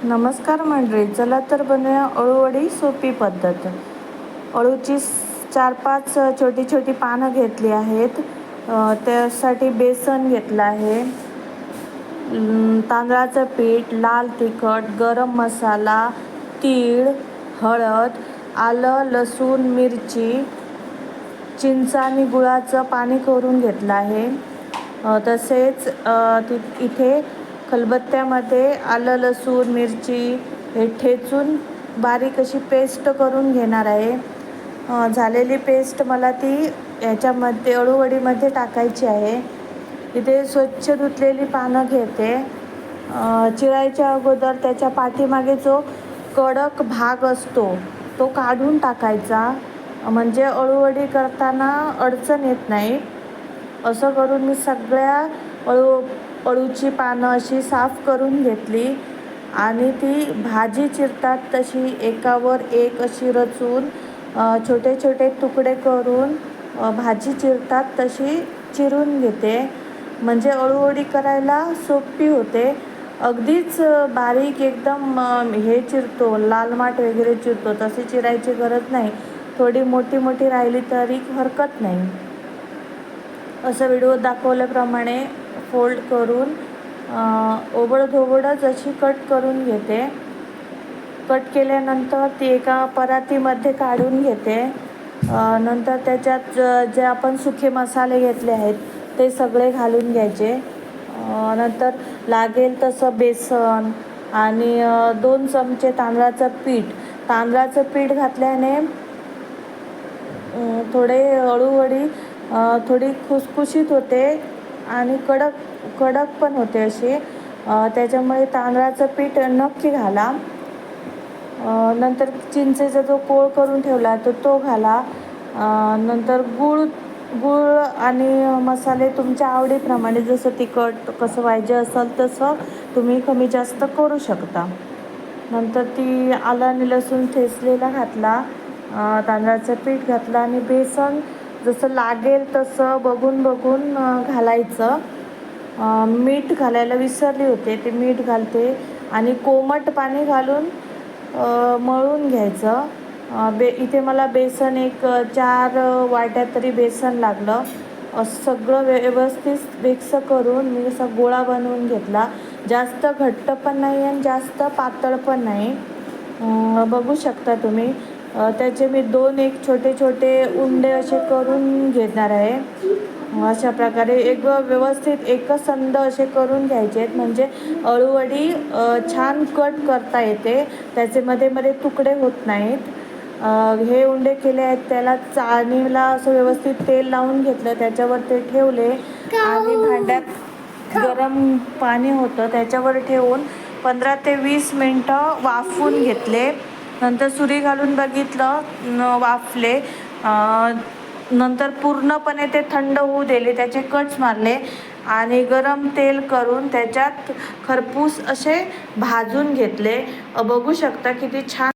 नमस्कार मंडळी, चला तर बनवूया अळूवडी सोपी पद्धत. अळूची 4-5 छोटी छोटी पानं घेतली आहेत. त्यासाठी बेसन घेतलं आहे, तांदळाचं पीठ, लाल तिखट, गरम मसाला, तीळ, हळद, आलं, लसूण, मिरची, चिंच आणि गुळाचं पाणी करून घेतलं आहे. तसेच इथे खलबत्त्यामध्ये आलं, लसूण, मिरची हे ठेचून बारीक अशी पेस्ट करून घेणार आहे. झालेली पेस्ट मला ती ह्याच्यामध्ये अळूवडीमध्ये टाकायची आहे. इथे स्वच्छ धुतलेली पानं घेते. चिरायच्या अगोदर त्याच्या पाठीमागे जो कडक भाग असतो तो काढून टाकायचा, म्हणजे अळूवडी करताना अडचण येत नाही. असं करून मी सगळ्या अळूची पानं अशी साफ करून घेतली आणि ती भाजी चिरतात तशी एकावर एक अशी रचून छोटे छोटे तुकडे करून भाजी चिरतात तशी चिरून घेते, म्हणजे अळूवडी करायला सोपी होते. अगदीच बारीक एकदम हे चिरतो, लाल माठ वगैरे चिरतो तशी चिरायची गरज नाही. थोडी मोठी मोठी राहिली तरी हरकत नाही. असं व्हिडिओ दाखवल्याप्रमाणे फोल्ड करून ओबडधोबडच अशी कट करून घेते. कट केल्यानंतर ती एका परातीमध्ये काढून घेते. नंतर त्याच्यात जे आपण सुके मसाले घेतले आहेत ते सगळे घालून घ्यायचे. नंतर लागेल तसं बेसन आणि 2 चमचे तांदळाचं पीठ घातल्याने थोडे अळूवडी थोडी खुसखुशीत होते आणि कडक पण होते अशी. त्याच्यामुळे तांदळाचं पीठ नक्की घाला. नंतर चिंचेचा जो कोळ करून ठेवला तो घाला. नंतर गूळ आणि मसाले तुमच्या आवडीप्रमाणे, जसं तिखट कसं पाहिजे असेल तसं तुम्ही कमी जास्त करू शकता. नंतर ती आलं आणि लसूण ठेचलेला घातला, तांदळाचं पीठ घातलं आणि बेसन जसं लागेल तसं बघून घालायचं. मीठ घालायला विसरली होते, ते मीठ घालते आणि कोमट पाणी घालून मळून घ्यायचं. इथे मला बेसन 4 वाट्या तरी बेसन लागलं. असं सगळं व्यवस्थित मिक्स करून मी असा गोळा बनवून घेतला. जास्त घट्ट पण नाही आणि जास्त पातळ पण नाही. बघू शकता तुम्ही. त्याचे मी 2 छोटे छोटे उंडे असे करून घेणार आहे. अशा प्रकारे व्यवस्थित एकसंध असे करून घ्यायचे आहेत, म्हणजे अळूवडी छान कट करता येते, त्याचे मध्ये मध्ये तुकडे होत नाहीत. हे उंडे केले आहेत, त्याला चाळणीला असं व्यवस्थित तेल लावून घेतलं, त्याच्यावर ते ठेवले आणि भांड्यात गरम पाणी होतं त्याच्यावर ठेवून 15 ते 20 मिनटं वाफवून घेतले. नंतर सुरी घालून बघितलं, वाफले. नंतर पूर्णपणे ते थंड होऊ दिले, त्याचे कट्स मारले आणि गरम तेल करून त्याच्यात खरपूस असे भाजून घेतले. बघू शकता किती छान